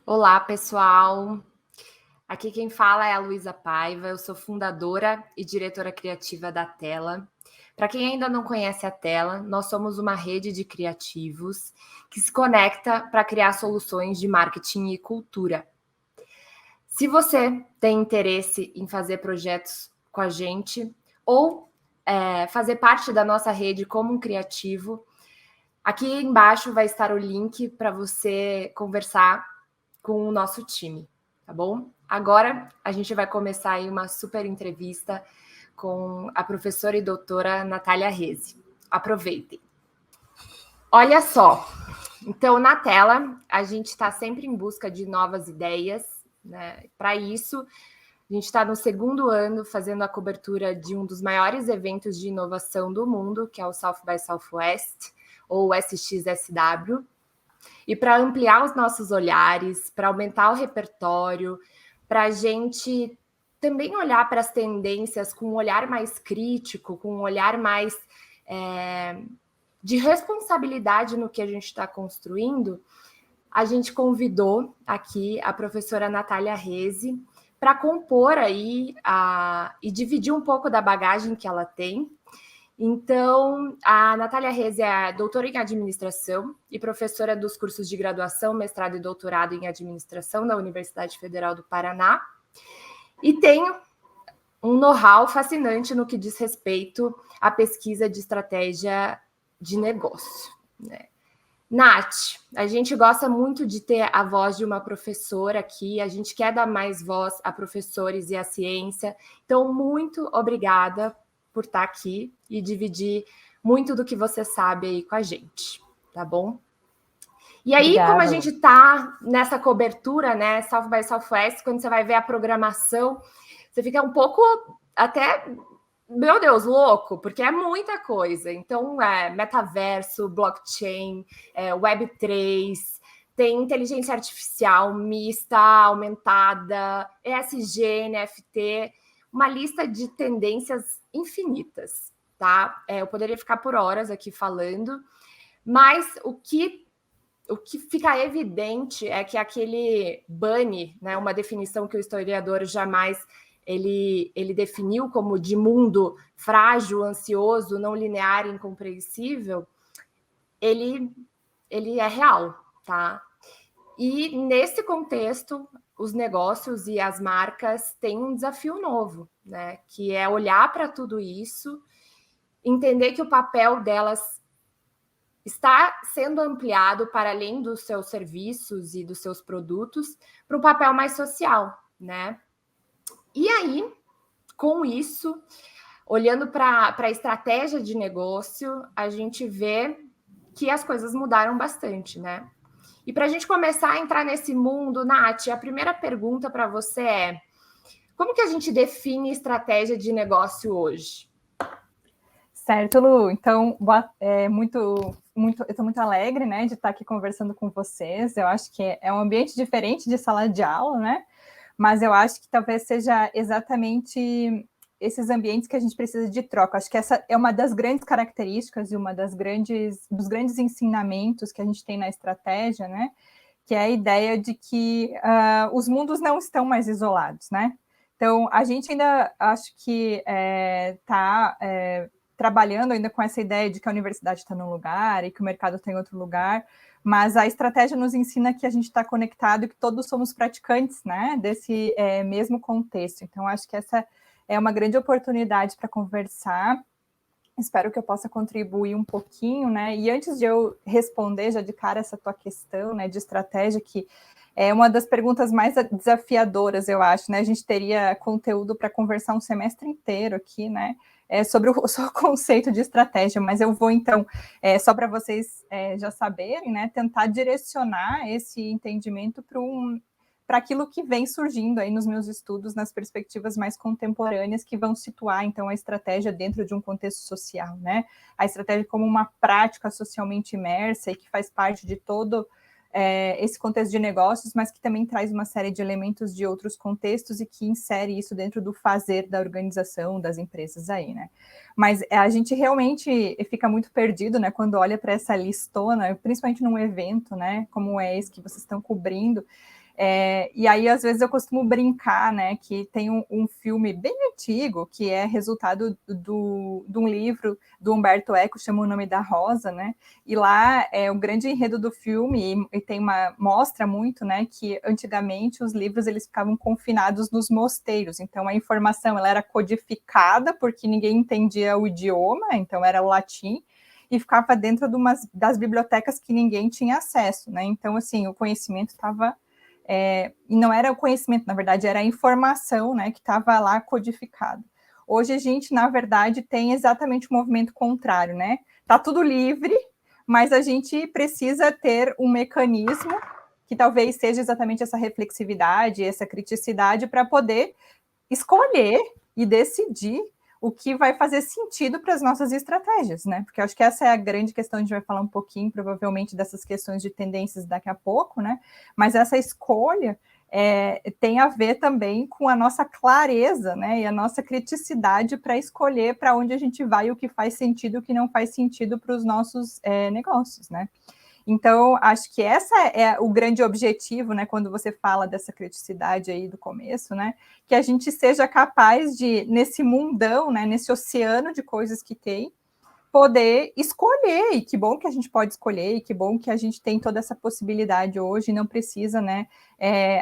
Olá, pessoal. Aqui quem fala é a Luísa Paiva, eu sou fundadora e diretora criativa da Tela. Para quem ainda não conhece a Tela, nós somos uma rede de criativos que se conecta para criar soluções de marketing e cultura. Se você tem interesse em fazer projetos com a gente ou fazer parte da nossa rede como um criativo, aqui embaixo vai estar o link para você conversar com o nosso time, tá bom? Agora a gente vai começar aí uma super entrevista com a professora e doutora Natália Reze. Aproveitem. Olha só, então na tela a gente está sempre em busca de novas ideias, né? Para isso, a gente está no segundo ano fazendo a cobertura de um dos maiores eventos de inovação do mundo, que é o South by Southwest, ou SXSW. E para ampliar os nossos olhares, para aumentar o repertório, para a gente também olhar para as tendências com um olhar mais crítico, com um olhar mais de responsabilidade no que a gente está construindo, a gente convidou aqui a professora Natália Reze para compor aí e dividir um pouco da bagagem que ela tem. Então, a Natália Reze é doutora em administração e professora dos cursos de graduação, mestrado e doutorado em administração da Universidade Federal do Paraná. E tem um know-how fascinante no que diz respeito à pesquisa de estratégia de negócio, né? Nath, a gente gosta muito de ter a voz de uma professora aqui, a gente quer dar mais voz a professores e à ciência. Então, muito obrigada por estar aqui e dividir muito do que você sabe aí com a gente, tá bom? E aí, Obrigada. Como a gente está nessa cobertura, né, South by Southwest, quando você vai ver a programação, você fica um pouco até, meu Deus, louco, porque é muita coisa. Então, metaverso, blockchain, Web3, tem inteligência artificial mista, aumentada, ESG, NFT, uma lista de tendências infinitas, tá? Eu poderia ficar por horas aqui falando, mas o que fica evidente é que aquele bunny, né, uma definição que o historiador jamais ele definiu como de mundo frágil, ansioso, não linear, incompreensível, ele é real, tá? E nesse contexto, os negócios e as marcas têm um desafio novo, né? Que é olhar para tudo isso, entender que o papel delas está sendo ampliado para além dos seus serviços e dos seus produtos para um papel mais social, né? E aí, com isso, olhando para a estratégia de negócio, a gente vê que as coisas mudaram bastante, né? E para a gente começar a entrar nesse mundo, Nath, a primeira pergunta para você é: como que a gente define estratégia de negócio hoje? Certo, Lu. Então, eu estou muito alegre, né, de estar aqui conversando com vocês. Eu acho que é um ambiente diferente de sala de aula, né? Mas eu acho que talvez seja exatamente esses ambientes que a gente precisa de troca. Acho que essa é uma das grandes características e dos grandes ensinamentos que a gente tem na estratégia, né? Que é a ideia de que os mundos não estão mais isolados, né? Então, a gente ainda acho que está trabalhando ainda com essa ideia de que a universidade está num lugar e que o mercado está em outro lugar, mas a estratégia nos ensina que a gente está conectado e que todos somos praticantes, né, desse mesmo contexto. Então, acho que essa é uma grande oportunidade para conversar. Espero que eu possa contribuir um pouquinho, né? E antes de eu responder já de cara essa tua questão, né, de estratégia, que é uma das perguntas mais desafiadoras, eu acho, né? A gente teria conteúdo para conversar um semestre inteiro aqui, né? Sobre o conceito de estratégia, mas eu vou, então, só para vocês já saberem, né? Tentar direcionar esse entendimento para aquilo que vem surgindo aí nos meus estudos, nas perspectivas mais contemporâneas, que vão situar, então, a estratégia dentro de um contexto social, né? A estratégia como uma prática socialmente imersa e que faz parte de todo esse contexto de negócios, mas que também traz uma série de elementos de outros contextos e que insere isso dentro do fazer da organização, das empresas aí, né? Mas a gente realmente fica muito perdido, né, quando olha para essa listona, principalmente num evento, né, como é esse que vocês estão cobrindo, E aí, às vezes, eu costumo brincar, né, que tem um filme bem antigo, que é resultado de um livro do Humberto Eco, chama O Nome da Rosa, né, e lá o grande enredo do filme, e tem mostra muito, né, que antigamente os livros eles ficavam confinados nos mosteiros, então a informação ela era codificada, porque ninguém entendia o idioma, então era o latim, e ficava dentro das bibliotecas que ninguém tinha acesso, né, então, assim, o conhecimento estava... e não era o conhecimento, na verdade, era a informação, né, que estava lá codificada. Hoje a gente, na verdade, tem exatamente o movimento contrário, né? Está tudo livre, mas a gente precisa ter um mecanismo que talvez seja exatamente essa reflexividade, essa criticidade para poder escolher e decidir o que vai fazer sentido para as nossas estratégias, né? Porque eu acho que essa é a grande questão, a gente vai falar um pouquinho, provavelmente, dessas questões de tendências daqui a pouco, né? Mas essa escolha tem a ver também com a nossa clareza, né? E a nossa criticidade para escolher para onde a gente vai, o que faz sentido, o que não faz sentido para os nossos negócios, né? Então, acho que essa é o grande objetivo, né, quando você fala dessa criticidade aí do começo, né, que a gente seja capaz de, nesse mundão, né, nesse oceano de coisas que tem, poder escolher, e que bom que a gente pode escolher, e que bom que a gente tem toda essa possibilidade hoje, e não precisa, né,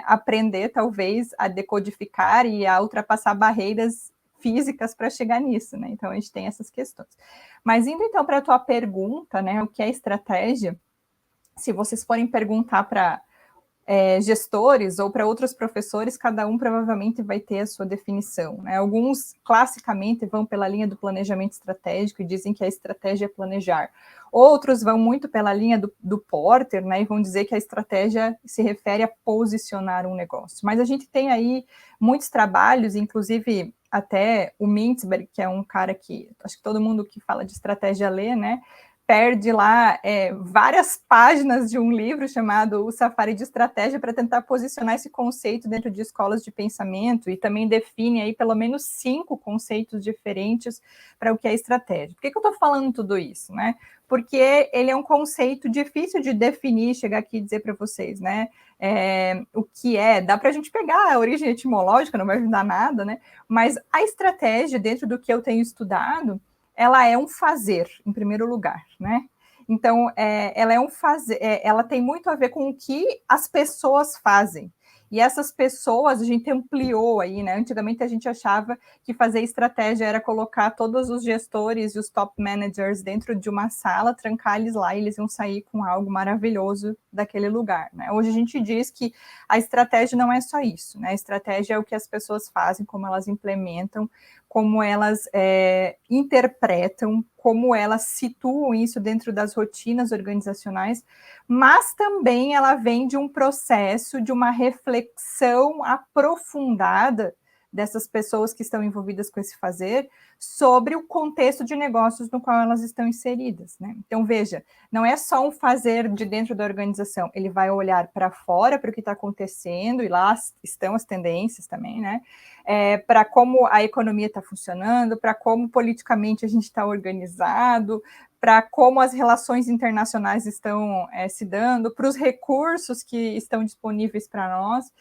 aprender, talvez, a decodificar e a ultrapassar barreiras físicas para chegar nisso, né, então a gente tem essas questões. Mas indo, então, para a tua pergunta, né, o que é estratégia, se vocês forem perguntar para gestores ou para outros professores, cada um provavelmente vai ter a sua definição, né? Alguns, classicamente, vão pela linha do planejamento estratégico e dizem que a estratégia é planejar. Outros vão muito pela linha do Porter, né? E vão dizer que a estratégia se refere a posicionar um negócio. Mas a gente tem aí muitos trabalhos, inclusive até o Mintzberg, que é um cara que acho que todo mundo que fala de estratégia lê, né? Perde lá várias páginas de um livro chamado O Safari de Estratégia para tentar posicionar esse conceito dentro de escolas de pensamento e também define aí pelo menos 5 conceitos diferentes para o que é estratégia. Por que eu estou falando tudo isso, né? Porque ele é um conceito difícil de definir, chegar aqui e dizer para vocês, né? O que dá para a gente pegar a origem etimológica, não vai ajudar nada, né? Mas a estratégia, dentro do que eu tenho estudado, ela é um fazer, em primeiro lugar, né? Então, ela é um fazer, ela tem muito a ver com o que as pessoas fazem. E essas pessoas a gente ampliou aí, né? Antigamente a gente achava que fazer estratégia era colocar todos os gestores e os top managers dentro de uma sala, trancar eles lá e eles iam sair com algo maravilhoso daquele lugar, né? Hoje a gente diz que a estratégia não é só isso, né? A estratégia é o que as pessoas fazem, como elas implementam, como elas interpretam, como elas situam isso dentro das rotinas organizacionais, mas também ela vem de um processo, de uma reflexão aprofundada dessas pessoas que estão envolvidas com esse fazer, sobre o contexto de negócios no qual elas estão inseridas, né? Então, veja, não é só um fazer de dentro da organização, ele vai olhar para fora, para o que está acontecendo, e lá estão as tendências também, né? Para como a economia está funcionando, para como politicamente a gente está organizado, para como as relações internacionais estão se dando, para os recursos que estão disponíveis para nós.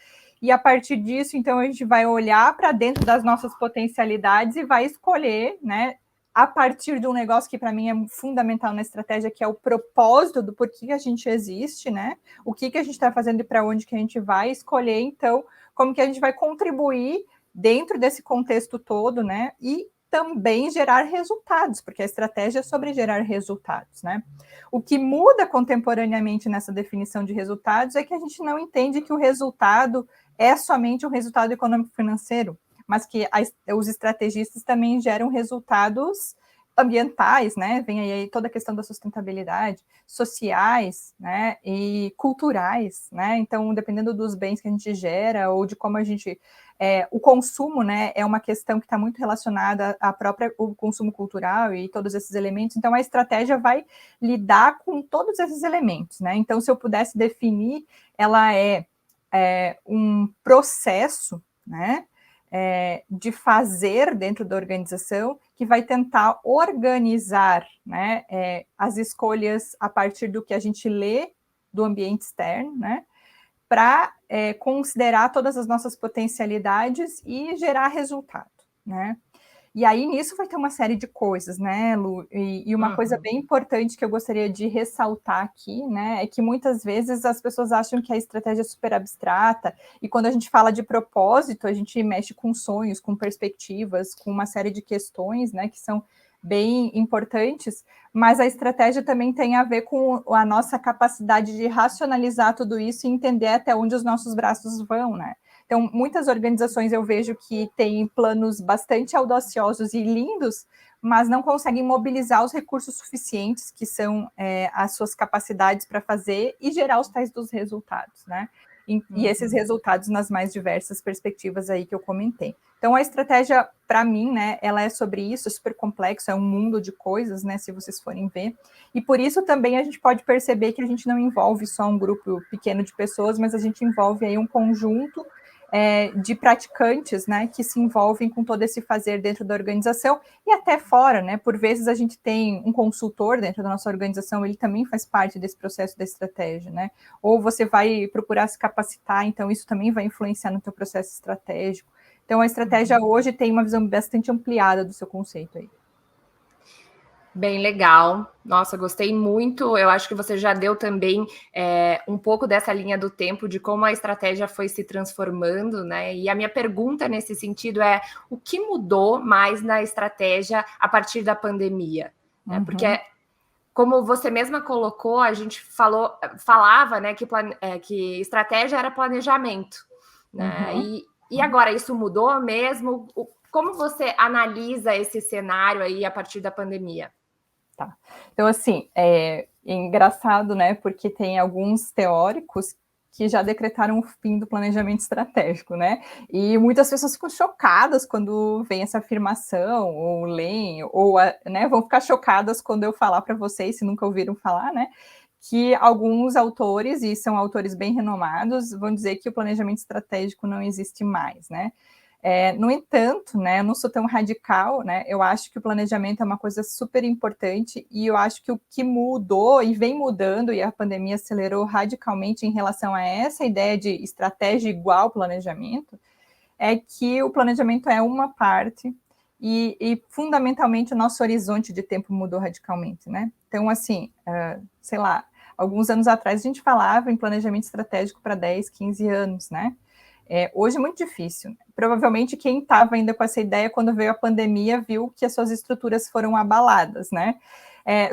E a partir disso, então, a gente vai olhar para dentro das nossas potencialidades e vai escolher, né, a partir de um negócio que para mim é fundamental na estratégia, que é o propósito do porquê que a gente existe, né? O que a gente está fazendo e para onde que a gente vai escolher, então, como que a gente vai contribuir dentro desse contexto todo, né? E também gerar resultados, porque a estratégia é sobre gerar resultados, né? O que muda contemporaneamente nessa definição de resultados é que a gente não entende que o resultado é somente um resultado econômico-financeiro, mas que os estrategistas também geram resultados ambientais, né? Vem aí toda a questão da sustentabilidade, sociais, né? E culturais, né? Então, dependendo dos bens que a gente gera ou de como a gente o consumo, né? É uma questão que está muito relacionada o consumo cultural e todos esses elementos. Então, a estratégia vai lidar com todos esses elementos, né? Então, se eu pudesse definir, ela é um processo, né? De fazer dentro da organização, que vai tentar organizar, né, as escolhas a partir do que a gente lê do ambiente externo, né, para considerar todas as nossas potencialidades e gerar resultado, né? E aí, nisso vai ter uma série de coisas, né, Lu? E uma coisa bem importante que eu gostaria de ressaltar aqui, né, é que muitas vezes as pessoas acham que a estratégia é super abstrata, e quando a gente fala de propósito, a gente mexe com sonhos, com perspectivas, com uma série de questões, né, que são bem importantes, mas a estratégia também tem a ver com a nossa capacidade de racionalizar tudo isso e entender até onde os nossos braços vão, né? Então, muitas organizações eu vejo que têm planos bastante audaciosos e lindos, mas não conseguem mobilizar os recursos suficientes, que são as suas capacidades para fazer e gerar os tais dos resultados, né? E esses resultados nas mais diversas perspectivas aí que eu comentei. Então, a estratégia, para mim, né, ela é sobre isso, é super complexo, é um mundo de coisas, né, se vocês forem ver. E por isso também a gente pode perceber que a gente não envolve só um grupo pequeno de pessoas, mas a gente envolve aí um conjunto de praticantes, né, que se envolvem com todo esse fazer dentro da organização e até fora, né, por vezes a gente tem um consultor dentro da nossa organização, ele também faz parte desse processo da estratégia, né, ou você vai procurar se capacitar, então isso também vai influenciar no teu processo estratégico. Então a estratégia hoje tem uma visão bastante ampliada do seu conceito aí. Bem legal. Nossa, gostei muito. Eu acho que você já deu também um pouco dessa linha do tempo de como a estratégia foi se transformando, né? E a minha pergunta nesse sentido é: o que mudou mais na estratégia a partir da pandemia? Né? Porque, como você mesma colocou, a gente falava, né, que estratégia era planejamento, né? E agora isso mudou mesmo? Como você analisa esse cenário aí a partir da pandemia? Tá. Então, assim, é engraçado, né, porque tem alguns teóricos que já decretaram o fim do planejamento estratégico, né, e muitas pessoas ficam chocadas quando vem essa afirmação, ou leem, ou, né, vão ficar chocadas quando eu falar para vocês, se nunca ouviram falar, né, que alguns autores, e são autores bem renomados, vão dizer que o planejamento estratégico não existe mais, né. No entanto, né, eu não sou tão radical, né, eu acho que o planejamento é uma coisa super importante e eu acho que o que mudou e vem mudando, e a pandemia acelerou radicalmente em relação a essa ideia de estratégia igual planejamento, é que o planejamento é uma parte e fundamentalmente o nosso horizonte de tempo mudou radicalmente, né? Então, assim, sei lá, alguns anos atrás a gente falava em planejamento estratégico para 10, 15 anos, né? Hoje é muito difícil. Provavelmente quem estava ainda com essa ideia quando veio a pandemia viu que as suas estruturas foram abaladas, né?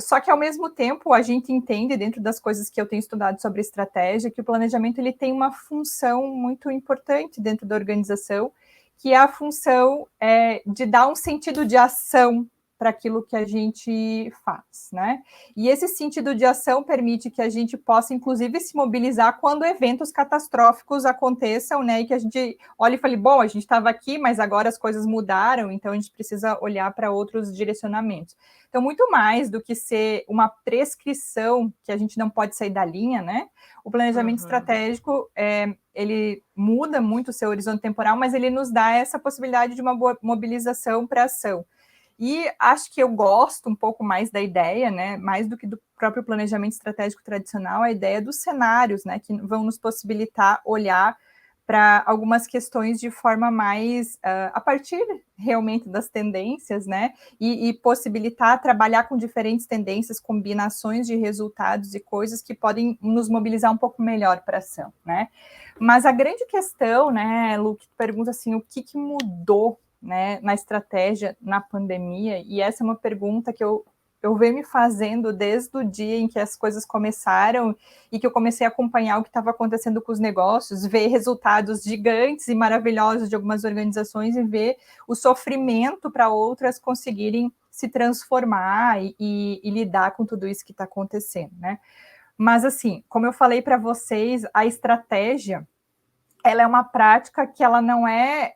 Só que ao mesmo tempo a gente entende dentro das coisas que eu tenho estudado sobre estratégia que o planejamento ele tem uma função muito importante dentro da organização, que é a função de dar um sentido de ação para aquilo que a gente faz, né? E esse sentido de ação permite que a gente possa, inclusive, se mobilizar quando eventos catastróficos aconteçam, né? E que a gente olhe e fale, bom, a gente estava aqui, mas agora as coisas mudaram, então a gente precisa olhar para outros direcionamentos. Então, muito mais do que ser uma prescrição que a gente não pode sair da linha, né? O planejamento estratégico, ele muda muito o seu horizonte temporal, mas ele nos dá essa possibilidade de uma boa mobilização para ação. E acho que eu gosto um pouco mais da ideia, né, mais do que do próprio planejamento estratégico tradicional, a ideia dos cenários, né, que vão nos possibilitar olhar para algumas questões de forma mais, a partir realmente das tendências, né, e possibilitar trabalhar com diferentes tendências, combinações de resultados e coisas que podem nos mobilizar um pouco melhor para a ação, né. Mas a grande questão, né, Lu, que pergunta assim, o que mudou, né, na estratégia na pandemia, e essa é uma pergunta que eu venho me fazendo desde o dia em que as coisas começaram e que eu comecei a acompanhar o que estava acontecendo com os negócios, ver resultados gigantes e maravilhosos de algumas organizações e ver o sofrimento para outras conseguirem se transformar e lidar com tudo isso que está acontecendo, né? Mas, assim, como eu falei para vocês, a estratégia, ela é uma prática que ela não é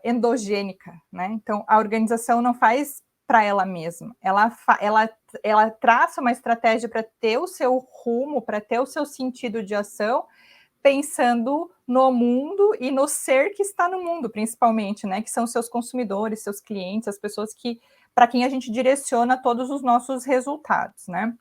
endogênica, né? Então, a organização não faz para ela mesma, ela traça uma estratégia para ter o seu rumo, para ter o seu sentido de ação, pensando no mundo e no ser que está no mundo, principalmente, né? Que são seus consumidores, seus clientes, as pessoas que para quem a gente direciona todos os nossos resultados, né?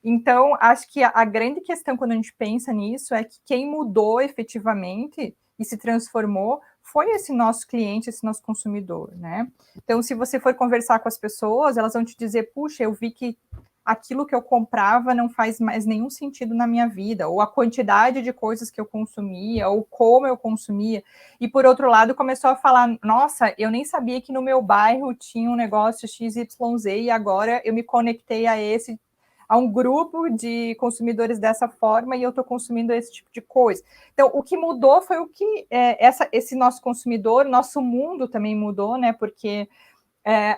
Então, acho que a grande questão quando a gente pensa nisso é que quem mudou efetivamente e se transformou foi esse nosso cliente, esse nosso consumidor, né? Então, se você for conversar com as pessoas, elas vão te dizer, puxa, eu vi que aquilo que eu comprava não faz mais nenhum sentido na minha vida, ou a quantidade de coisas que eu consumia, ou como eu consumia. E, por outro lado, começou a falar, nossa, eu nem sabia que no meu bairro tinha um negócio XYZ e agora eu me conectei a um grupo de consumidores dessa forma e eu estou consumindo esse tipo de coisa. Então, o que mudou foi o que esse nosso consumidor, nosso mundo também mudou, né? Porque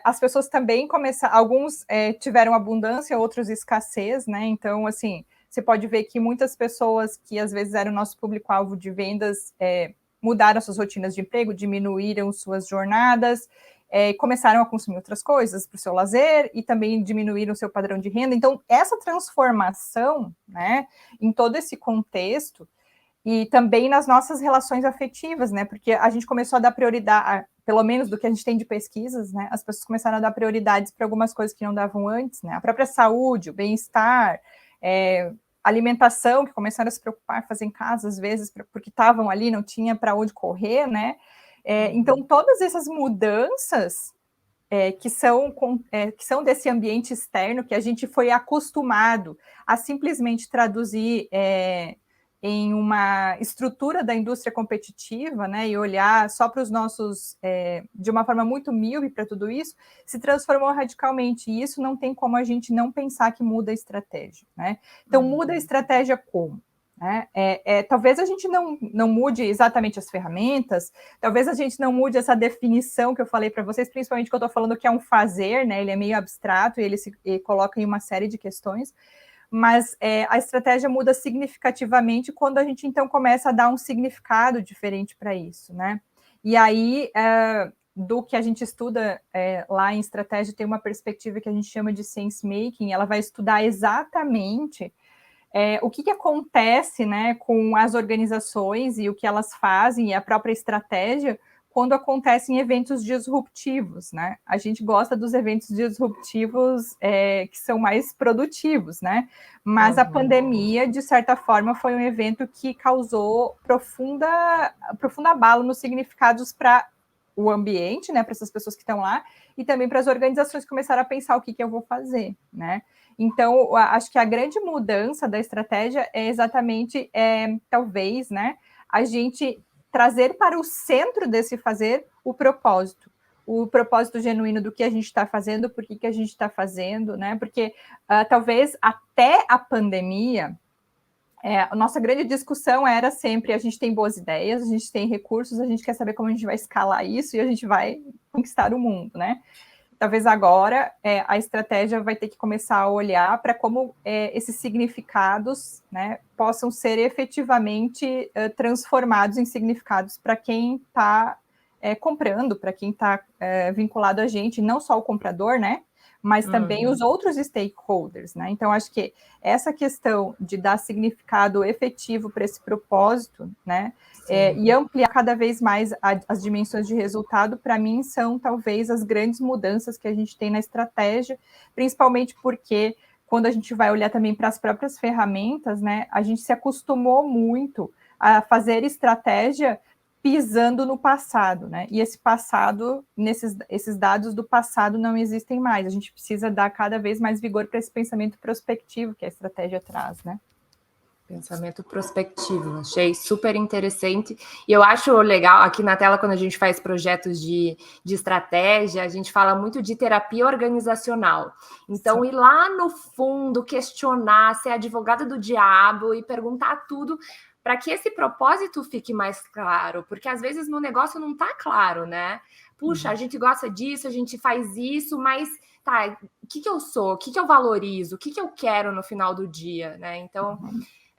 as pessoas também começaram, alguns tiveram abundância, outros escassez, né? Então, assim, você pode ver que muitas pessoas que às vezes eram nosso público-alvo de vendas mudaram suas rotinas de emprego, diminuíram suas jornadas, começaram a consumir outras coisas para o seu lazer e também diminuíram o seu padrão de renda. Então, essa transformação, né, em todo esse contexto, e também nas nossas relações afetivas, né, porque a gente começou a dar prioridade, pelo menos do que a gente tem de pesquisas, né, as pessoas começaram a dar prioridades para algumas coisas que não davam antes, né, a própria saúde, o bem-estar, alimentação, que começaram a se preocupar, fazer em casa, às vezes, porque estavam ali, não tinha para onde correr, né, então todas essas mudanças que são desse ambiente externo, que a gente foi acostumado a simplesmente traduzir em uma estrutura da indústria competitiva, né, e olhar só para os nossos, de uma forma muito míope para tudo isso, se transformou radicalmente, e isso não tem como a gente não pensar que muda a estratégia, né? Então, muda a estratégia como? Né? Talvez a gente não mude exatamente as ferramentas, talvez a gente não mude essa definição que eu falei para vocês, principalmente que eu estou falando que é um fazer, né? Ele é meio abstrato e ele coloca em uma série de questões, mas a estratégia muda significativamente quando a gente, então, começa a dar um significado diferente para isso, né? E aí, do que a gente estuda lá em estratégia, tem uma perspectiva que a gente chama de sense making, ela vai estudar exatamente o que acontece, né, com as organizações e o que elas fazem e a própria estratégia quando acontecem eventos disruptivos, né? A gente gosta dos eventos disruptivos que são mais produtivos, né? Mas a pandemia, de certa forma, foi um evento que causou profunda abalo nos significados para o ambiente, né, para essas pessoas que estão lá, e também para as organizações que começaram a pensar o que eu vou fazer, né? Então, acho que a grande mudança da estratégia é exatamente, talvez, né, a gente trazer para o centro desse fazer o propósito genuíno do que a gente está fazendo, por que a gente está fazendo, né? Porque talvez até a pandemia, a nossa grande discussão era sempre: a gente tem boas ideias, a gente tem recursos, a gente quer saber como a gente vai escalar isso e a gente vai conquistar o mundo, né? Talvez agora a estratégia vai ter que começar a olhar para como esses significados, né, possam ser efetivamente transformados em significados para quem está comprando, para quem está vinculado a gente, não só o comprador, né, mas também os outros stakeholders, né? Então, acho que essa questão de dar significado efetivo para esse propósito, né, e ampliar cada vez mais as dimensões de resultado, para mim, são talvez as grandes mudanças que a gente tem na estratégia, principalmente porque quando a gente vai olhar também para as próprias ferramentas, né, a gente se acostumou muito a fazer estratégia pisando no passado, né? E esse passado, esses dados do passado não existem mais. A gente precisa dar cada vez mais vigor para esse pensamento prospectivo que a estratégia traz, né? Pensamento prospectivo, achei super interessante. E eu acho legal, aqui na tela, quando a gente faz projetos de estratégia, a gente fala muito de terapia organizacional. Então, ir lá no fundo, questionar, ser advogada do diabo e perguntar tudo para que esse propósito fique mais claro, porque às vezes no negócio não está claro, né? Puxa, a gente gosta disso, a gente faz isso, mas tá, o que eu sou? O que eu valorizo? O que eu quero no final do dia, né? Então,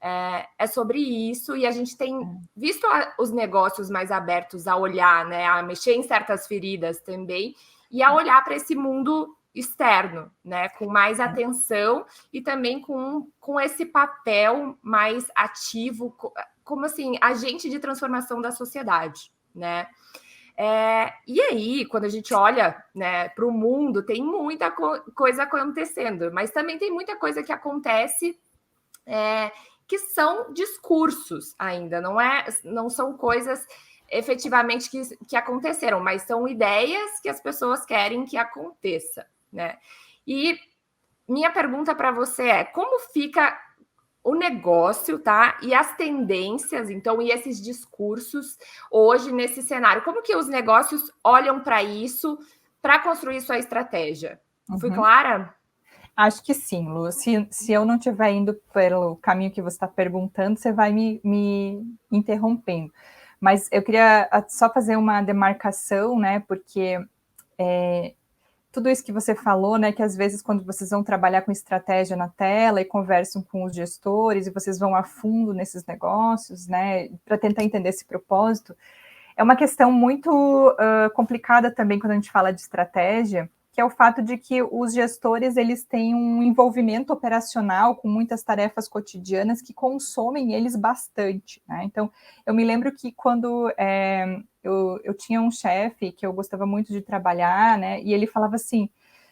é sobre isso, e a gente tem visto os negócios mais abertos a olhar, né? A mexer em certas feridas também, e a olhar para esse mundo externo, né, com mais atenção e também com esse papel mais ativo, como assim, agente de transformação da sociedade, né? E aí, quando a gente olha, né, para o mundo, tem muita coisa acontecendo, mas também tem muita coisa que acontece que são discursos ainda, não são coisas efetivamente que aconteceram, mas são ideias que as pessoas querem que aconteça, né? E minha pergunta para você é: como fica o negócio, tá? E as tendências, então, e esses discursos hoje nesse cenário? Como que os negócios olham para isso para construir sua estratégia? Fui clara? Acho que sim, Lu. Se eu não estiver indo pelo caminho que você está perguntando, você vai me interrompendo. Mas eu queria só fazer uma demarcação, né? Porque tudo isso que você falou, né? Que às vezes quando vocês vão trabalhar com estratégia na tela e conversam com os gestores e vocês vão a fundo nesses negócios, né? Para tentar entender esse propósito, é uma questão muito complicada também quando a gente fala de estratégia, que é o fato de que os gestores eles têm um envolvimento operacional com muitas tarefas cotidianas que consomem eles bastante, né? Então, eu me lembro que quando eu tinha um chefe que eu gostava muito de trabalhar, né? E ele falava assim: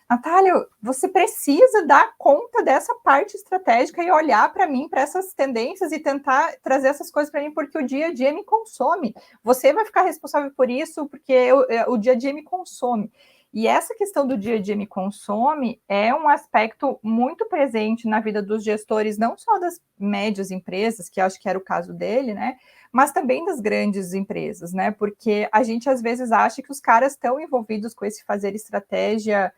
Natália, você precisa dar conta dessa parte estratégica e olhar para mim, para essas tendências e tentar trazer essas coisas para mim, porque o dia a dia me consome. Você vai ficar responsável por isso, porque o dia a dia me consome. E essa questão do dia a dia me consome é um aspecto muito presente na vida dos gestores, não só das médias empresas, que acho que era o caso dele, né? Mas também das grandes empresas, né? Porque a gente às vezes acha que os caras estão envolvidos com esse fazer estratégia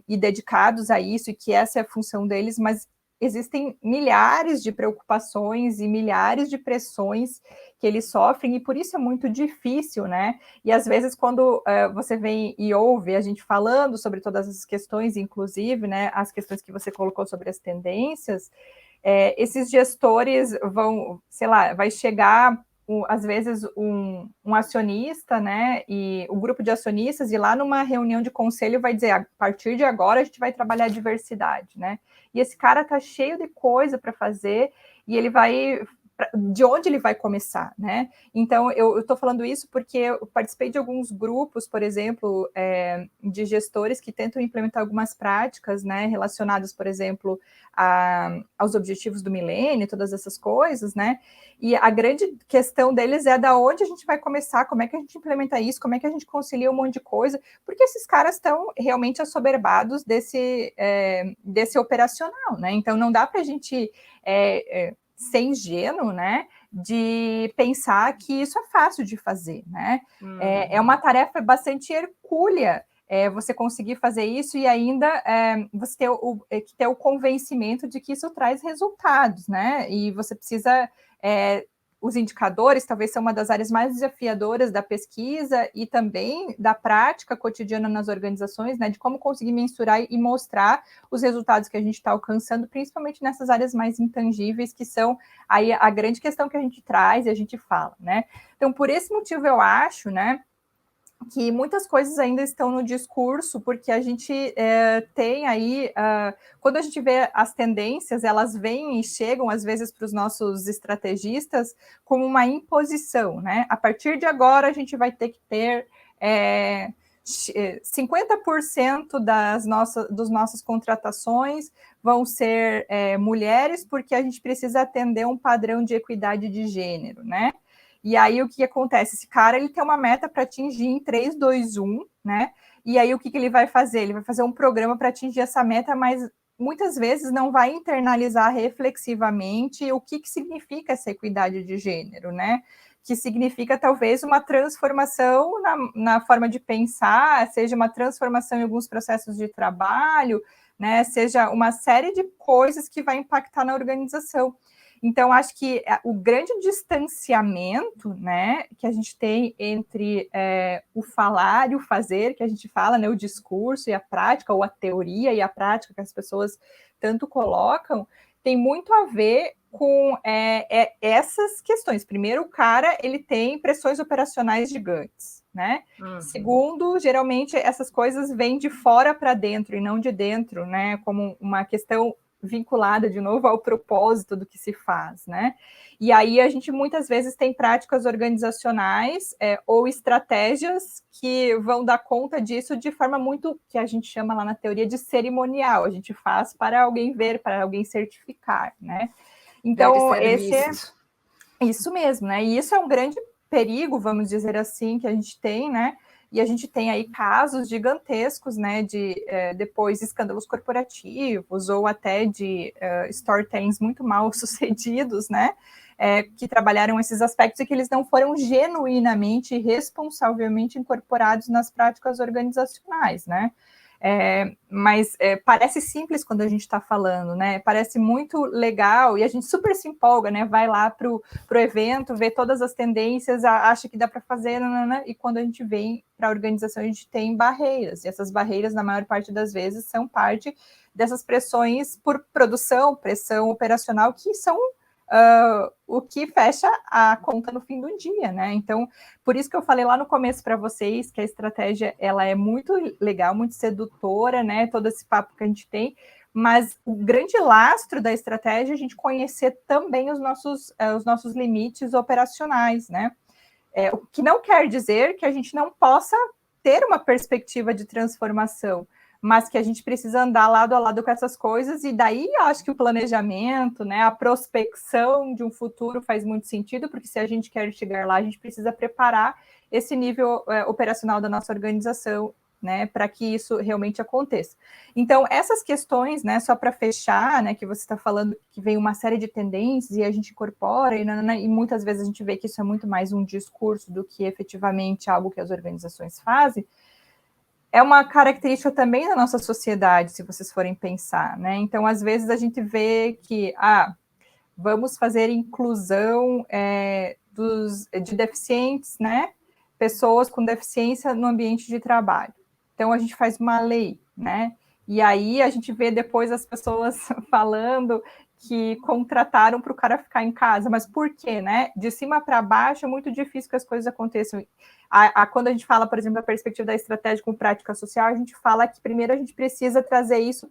e dedicados a isso, e que essa é a função deles, mas existem milhares de preocupações e milhares de pressões que eles sofrem, e por isso é muito difícil, né? E às vezes, quando você vem e ouve a gente falando sobre todas essas questões, inclusive, né, as questões que você colocou sobre as tendências, esses gestores vão, sei lá, vai chegar às vezes um acionista, né, e o grupo de acionistas, e lá numa reunião de conselho vai dizer: a partir de agora a gente vai trabalhar a diversidade, né? E esse cara tá cheio de coisa para fazer, e ele vai, de onde ele vai começar, né? Então, eu estou falando isso porque eu participei de alguns grupos, por exemplo, de gestores que tentam implementar algumas práticas, né, relacionadas, por exemplo, aos objetivos do milênio, todas essas coisas, né? E a grande questão deles é da onde a gente vai começar, como é que a gente implementa isso, como é que a gente concilia um monte de coisa, porque esses caras estão realmente assoberbados desse operacional, né? Então, não dá para a gente ser ingênuo, né, de pensar que isso é fácil de fazer, né? É uma tarefa bastante hercúlea, você conseguir fazer isso e ainda você ter o convencimento de que isso traz resultados, né? E você precisa... os indicadores talvez são uma das áreas mais desafiadoras da pesquisa e também da prática cotidiana nas organizações, né, de como conseguir mensurar e mostrar os resultados que a gente está alcançando, principalmente nessas áreas mais intangíveis, que são aí a grande questão que a gente traz e a gente fala, né? Então, por esse motivo, eu acho, né, que muitas coisas ainda estão no discurso, porque a gente tem aí, quando a gente vê as tendências, elas vêm e chegam, às vezes, para os nossos estrategistas como uma imposição, né? A partir de agora, a gente vai ter que ter 50% das nossas contratações vão ser mulheres, porque a gente precisa atender um padrão de equidade de gênero, né? E aí, o que acontece? Esse cara, ele tem uma meta para atingir em 3, 2, 1, né? E aí, o que ele vai fazer? Ele vai fazer um programa para atingir essa meta, mas muitas vezes não vai internalizar reflexivamente o que significa essa equidade de gênero, né? Que significa, talvez, uma transformação na forma de pensar, seja uma transformação em alguns processos de trabalho, né? Seja uma série de coisas que vai impactar na organização. Então, acho que o grande distanciamento, né, que a gente tem entre o falar e o fazer, que a gente fala, né, o discurso e a prática, ou a teoria e a prática que as pessoas tanto colocam, tem muito a ver com essas questões. Primeiro, o cara, ele tem pressões operacionais gigantes, né? Uhum. Segundo, geralmente essas coisas vêm de fora para dentro e não de dentro, né? Como uma questão vinculada, de novo, ao propósito do que se faz, né? E aí a gente muitas vezes tem práticas organizacionais ou estratégias que vão dar conta disso de forma muito, que a gente chama lá na teoria de cerimonial, a gente faz para alguém ver, para alguém certificar, né? Então, esse visto. Isso mesmo, né? E isso é um grande perigo, vamos dizer assim, que a gente tem, né? E a gente tem aí casos gigantescos, né, de depois escândalos corporativos ou até de storytellings muito mal sucedidos, né, que trabalharam esses aspectos e que eles não foram genuinamente e responsavelmente incorporados nas práticas organizacionais, né. Mas parece simples quando a gente está falando, né? Parece muito legal e a gente super se empolga, né? Vai lá para o evento, vê todas as tendências, acha que dá para fazer, e quando a gente vem para a organização, a gente tem barreiras, e essas barreiras, na maior parte das vezes, são parte dessas pressões por produção, pressão operacional, que são o que fecha a conta no fim do dia, né? Então, por isso que eu falei lá no começo para vocês que a estratégia ela é muito legal, muito sedutora, né? Todo esse papo que a gente tem, mas o grande lastro da estratégia é a gente conhecer também os nossos limites operacionais, né? O que não quer dizer que a gente não possa ter uma perspectiva de transformação, mas que a gente precisa andar lado a lado com essas coisas, e daí acho que o planejamento, né, a prospecção de um futuro faz muito sentido, porque se a gente quer chegar lá, a gente precisa preparar esse nível operacional da nossa organização, né, para que isso realmente aconteça. Então, essas questões, né, só para fechar, né, que você está falando que vem uma série de tendências e a gente incorpora, e muitas vezes a gente vê que isso é muito mais um discurso do que efetivamente algo que as organizações fazem, é uma característica também da nossa sociedade, se vocês forem pensar, né? Então, às vezes a gente vê que, vamos fazer inclusão de deficientes, né? Pessoas com deficiência no ambiente de trabalho. Então, a gente faz uma lei, né? E aí a gente vê depois as pessoas falando que contrataram para o cara ficar em casa, mas por quê, né? De cima para baixo é muito difícil que as coisas aconteçam. Quando a gente fala, por exemplo, da perspectiva da estratégia com prática social, a gente fala que primeiro a gente precisa trazer isso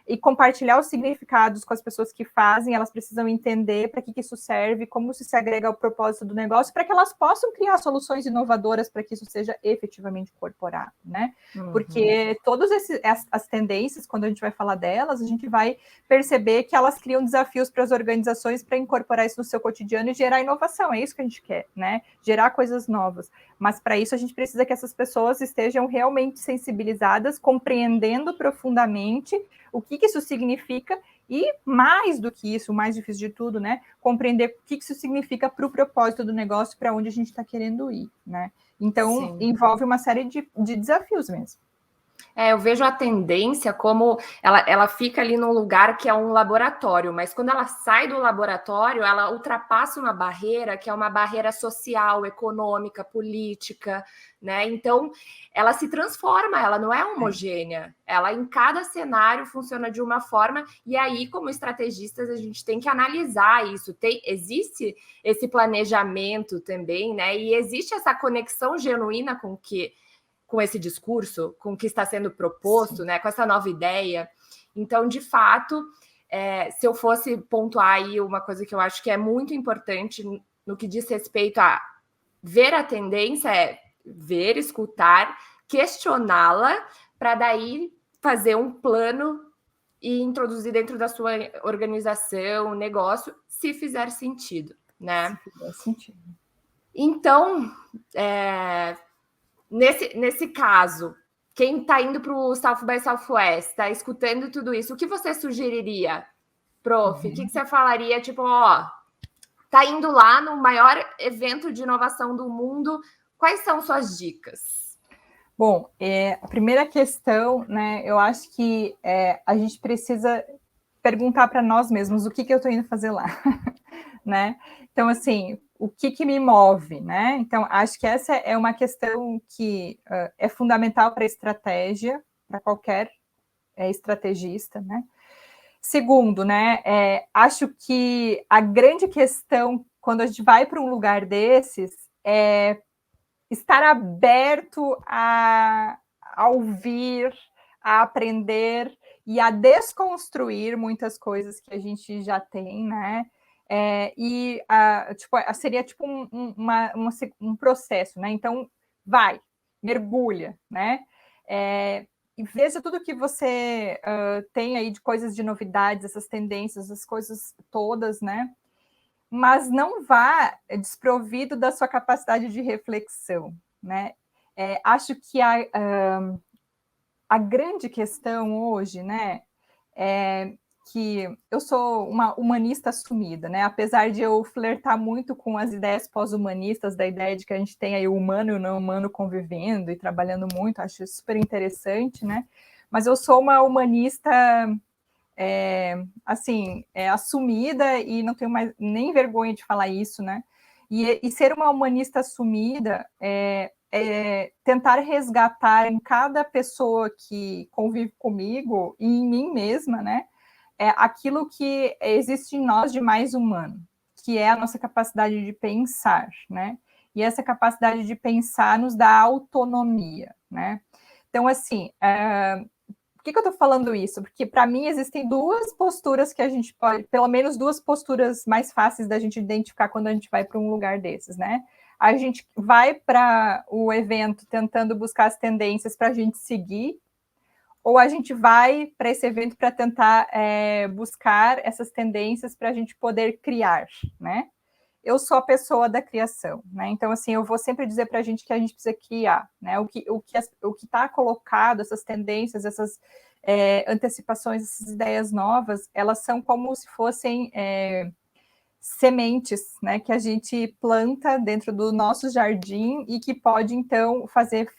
e compartilhar os significados com as pessoas que fazem, elas precisam entender para que isso serve, como isso se agrega ao propósito do negócio, para que elas possam criar soluções inovadoras para que isso seja efetivamente incorporado, né? Uhum. Porque todas as tendências, quando a gente vai falar delas, a gente vai perceber que elas criam desafios para as organizações para incorporar isso no seu cotidiano e gerar inovação, é isso que a gente quer, né? Gerar coisas novas. Mas para isso a gente precisa que essas pessoas estejam realmente sensibilizadas, compreendendo profundamente o que isso significa e, mais do que isso, o mais difícil de tudo, né, compreender o que isso significa para o propósito do negócio, para onde a gente está querendo ir, né? Então, sim, envolve uma série de desafios mesmo. Eu vejo a tendência como ela fica ali num lugar que é um laboratório, mas quando ela sai do laboratório, ela ultrapassa uma barreira que é uma barreira social, econômica, política, né? Então, ela se transforma, ela não é homogênea. Ela, em cada cenário, funciona de uma forma, e aí, como estrategistas, a gente tem que analisar isso. Existe esse planejamento também, né? E existe essa conexão genuína com esse discurso, com o que está sendo proposto, né, com essa nova ideia. Então, de fato, se eu fosse pontuar aí uma coisa que eu acho que é muito importante no que diz respeito a ver a tendência, é ver, escutar, questioná-la, para daí fazer um plano e introduzir dentro da sua organização, negócio, se fizer sentido, né? Se fizer sentido. Então, Nesse caso, quem está indo para o South by Southwest, está escutando tudo isso, o que você sugeriria, prof? O que você falaria? Tipo, tá indo lá no maior evento de inovação do mundo, quais são suas dicas? Bom, a primeira questão, né, eu acho que a gente precisa perguntar para nós mesmos o que eu estou indo fazer lá, né? Então, assim, o que me move, né? Então, acho que essa é uma questão que é fundamental para a estratégia, para qualquer estrategista, né? Segundo, né, acho que a grande questão, quando a gente vai para um lugar desses, é estar aberto a ouvir, a aprender e a desconstruir muitas coisas que a gente já tem, né? Seria tipo um processo, né? Então, vai, mergulha, né? E veja tudo que você tem aí de coisas de novidades, essas tendências, as coisas todas, né? Mas não vá desprovido da sua capacidade de reflexão, né? Acho que a grande questão hoje, né, é que eu sou uma humanista assumida, né? Apesar de eu flertar muito com as ideias pós-humanistas, da ideia de que a gente tem aí o humano e o não humano convivendo e trabalhando muito, acho super interessante, né? Mas eu sou uma humanista assumida e não tenho mais nem vergonha de falar isso, né? E ser uma humanista assumida tentar resgatar em cada pessoa que convive comigo e em mim mesma, né? Aquilo que existe em nós de mais humano, que é a nossa capacidade de pensar, né? E essa capacidade de pensar nos dá autonomia, né? Então, assim, por que eu estou falando isso? Porque, para mim, existem duas posturas que a gente pode, pelo menos duas posturas mais fáceis da gente identificar quando a gente vai para um lugar desses, né? A gente vai para o evento tentando buscar as tendências para a gente seguir, ou a gente vai para esse evento para tentar buscar essas tendências para a gente poder criar, né? Eu sou a pessoa da criação, né? Então, assim, eu vou sempre dizer para a gente que a gente precisa criar, né? O que está colocado, essas tendências, essas antecipações, essas ideias novas, elas são como se fossem sementes, né? Que a gente planta dentro do nosso jardim e que pode, então, fazer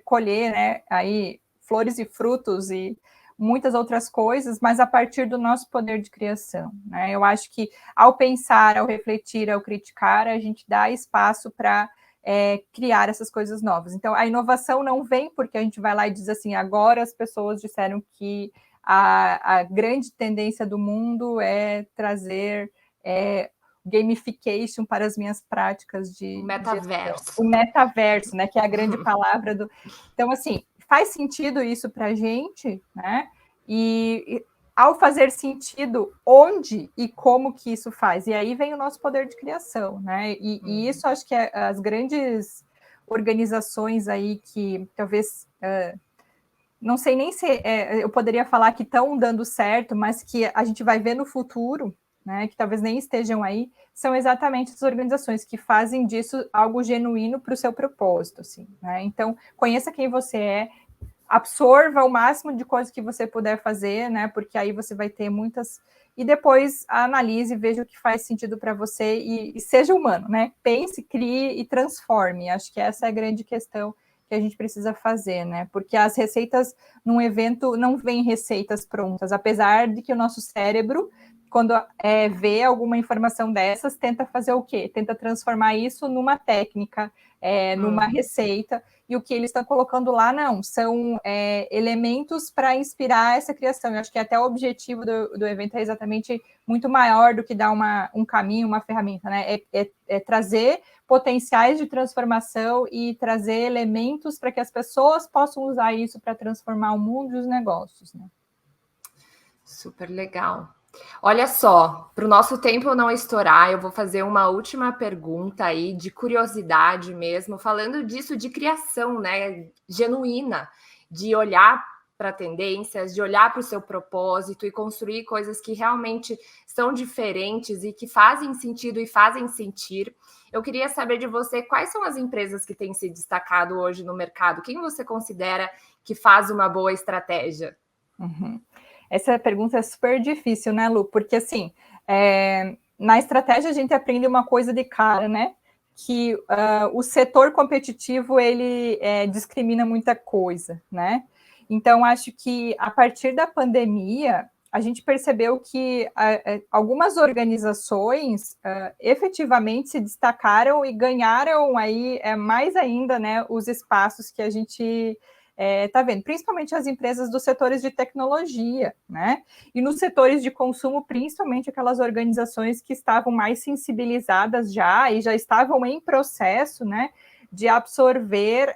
colher, né? Aí flores e frutos e muitas outras coisas, mas a partir do nosso poder de criação, né? Eu acho que ao pensar, ao refletir, ao criticar, a gente dá espaço para criar essas coisas novas. Então, a inovação não vem porque a gente vai lá e diz assim, agora as pessoas disseram que a grande tendência do mundo é trazer gamification para as minhas práticas de O metaverso. Gestão. O metaverso, né? Que é a grande palavra do... Então, assim, faz sentido isso para a gente, né? E ao fazer sentido, onde e como que isso faz? E aí vem o nosso poder de criação, né? E isso acho que as grandes organizações aí que talvez... não sei nem se eu poderia falar que estão dando certo, mas que a gente vai ver no futuro, né, que talvez nem estejam aí, são exatamente as organizações que fazem disso algo genuíno para o seu propósito, assim, né? Então, conheça quem você é, absorva o máximo de coisas que você puder fazer, né? Porque aí você vai ter muitas... E depois analise, veja o que faz sentido para você e seja humano, né? Pense, crie e transforme. Acho que essa é a grande questão que a gente precisa fazer, né? Porque as receitas num evento não vêm receitas prontas, apesar de que o nosso cérebro, quando vê alguma informação dessas, tenta fazer o quê? Tenta transformar isso numa técnica, numa receita, e o que eles estão colocando lá, não, são elementos para inspirar essa criação. Eu acho que até o objetivo do evento é exatamente muito maior do que dar um caminho, uma ferramenta, né? É trazer potenciais de transformação e trazer elementos para que as pessoas possam usar isso para transformar o mundo e os negócios, né? Super legal. Olha só, para o nosso tempo não estourar, eu vou fazer uma última pergunta aí, de curiosidade mesmo, falando disso de criação, né? Genuína, de olhar para tendências, de olhar para o seu propósito e construir coisas que realmente são diferentes e que fazem sentido e fazem sentir. Eu queria saber de você quais são as empresas que têm se destacado hoje no mercado. Quem você considera que faz uma boa estratégia? Uhum. Essa pergunta é super difícil, né, Lu? Porque, assim, na estratégia a gente aprende uma coisa de cara, né? Que o setor competitivo, ele discrimina muita coisa, né? Então, acho que a partir da pandemia, a gente percebeu que algumas organizações efetivamente se destacaram e ganharam aí mais ainda, né, os espaços que a gente está vendo, principalmente as empresas dos setores de tecnologia, né? E nos setores de consumo, principalmente aquelas organizações que estavam mais sensibilizadas já e já estavam em processo, né? de absorver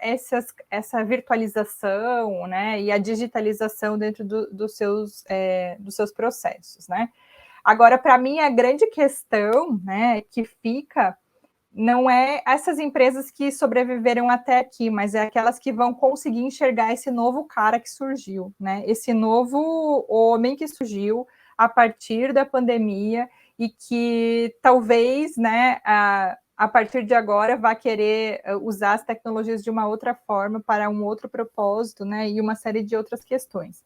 essa virtualização, né, e a digitalização dentro dos seus processos, né? Agora, para mim, a grande questão, né, que fica não é essas empresas que sobreviveram até aqui, mas é aquelas que vão conseguir enxergar esse novo cara que surgiu, né? Esse novo homem que surgiu a partir da pandemia e que talvez, né, a partir de agora vá querer usar as tecnologias de uma outra forma para um outro propósito, né? E uma série de outras questões.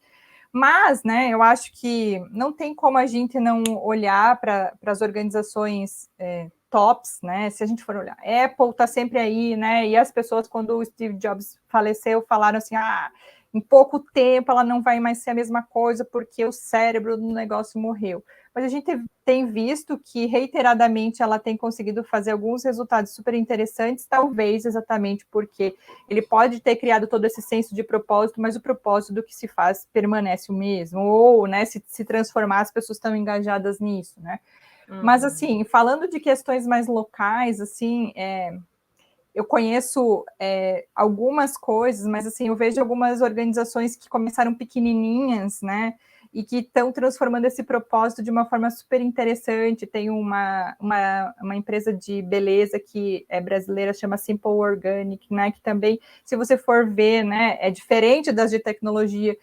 Mas, né, eu acho que não tem como a gente não olhar para as organizações tops, né? Se a gente for olhar, Apple está sempre aí, né? E as pessoas, quando o Steve Jobs faleceu, falaram assim: em pouco tempo ela não vai mais ser a mesma coisa porque o cérebro do negócio morreu. Mas a gente tem visto que reiteradamente ela tem conseguido fazer alguns resultados super interessantes, talvez exatamente porque ele pode ter criado todo esse senso de propósito, mas o propósito do que se faz permanece o mesmo, ou, né, se transformar, as pessoas estão engajadas nisso, né? Mas, assim, falando de questões mais locais, assim, eu conheço algumas coisas, mas, assim, eu vejo algumas organizações que começaram pequenininhas, né, e que estão transformando esse propósito de uma forma super interessante. Tem uma empresa de beleza que é brasileira, chama Simple Organic, né, que também, se você for ver, né, é diferente das de tecnologia,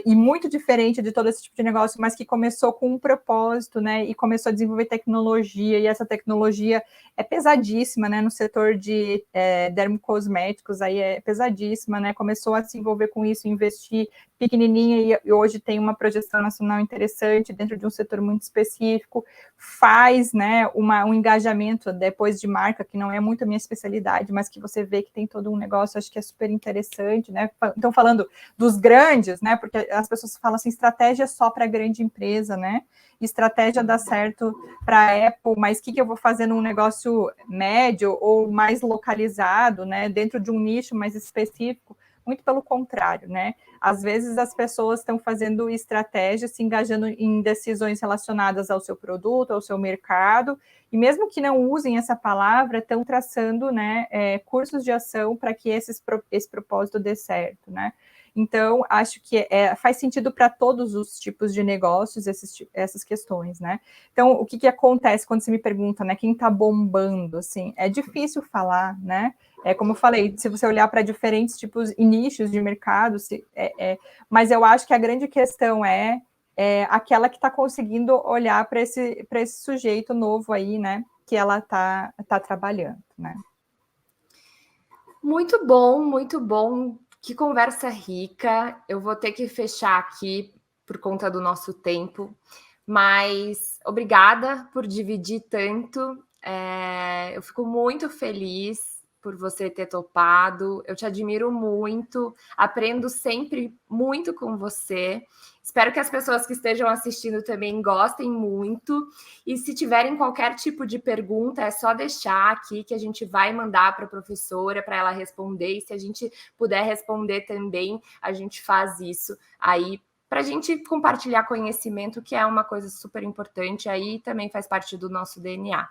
e muito diferente de todo esse tipo de negócio, mas que começou com um propósito, né, e começou a desenvolver tecnologia, e essa tecnologia é pesadíssima, né, no setor de dermocosméticos, aí é pesadíssima, né, começou a se envolver com isso, investir pequenininha, e hoje tem uma projeção nacional interessante dentro de um setor muito específico, faz, né, um engajamento depois de marca, que não é muito a minha especialidade, mas que você vê que tem todo um negócio, acho que é super interessante, né, então falando dos grandes, né, porque as pessoas falam assim, estratégia só para grande empresa, né, estratégia dá certo para a Apple, mas o que eu vou fazer num negócio médio ou mais localizado, né, dentro de um nicho mais específico? Muito pelo contrário, né? Às vezes as pessoas estão fazendo estratégias, se engajando em decisões relacionadas ao seu produto, ao seu mercado, e mesmo que não usem essa palavra, estão traçando, né, cursos de ação para que esse propósito dê certo, né? Então, acho que faz sentido para todos os tipos de negócios essas questões, né? Então, o que acontece quando você me pergunta, né, quem está bombando, assim, é difícil falar, né? Como eu falei, se você olhar para diferentes tipos e nichos de mercado, mas eu acho que a grande questão é aquela que está conseguindo olhar para esse sujeito novo aí, né, que ela tá trabalhando, né? Muito bom, muito bom. Que conversa rica. Eu vou ter que fechar aqui por conta do nosso tempo, mas obrigada por dividir tanto. Eu fico muito feliz por você ter topado. Eu te admiro muito, aprendo sempre muito com você. Espero que as pessoas que estejam assistindo também gostem muito. E se tiverem qualquer tipo de pergunta, é só deixar aqui que a gente vai mandar para a professora para ela responder. E se a gente puder responder também, a gente faz isso aí para a gente compartilhar conhecimento, que é uma coisa super importante, aí também faz parte do nosso DNA.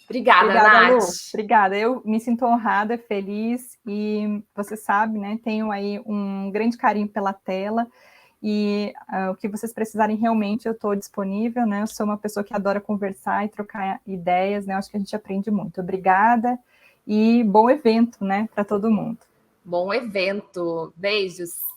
Obrigada, Nath. Lu. Obrigada. Eu me sinto honrada, feliz, e você sabe, né, tenho aí um grande carinho pela tela, e o que vocês precisarem realmente eu estou disponível, né, eu sou uma pessoa que adora conversar e trocar ideias, né, eu acho que a gente aprende muito. Obrigada, e bom evento, né, para todo mundo. Bom evento. Beijos.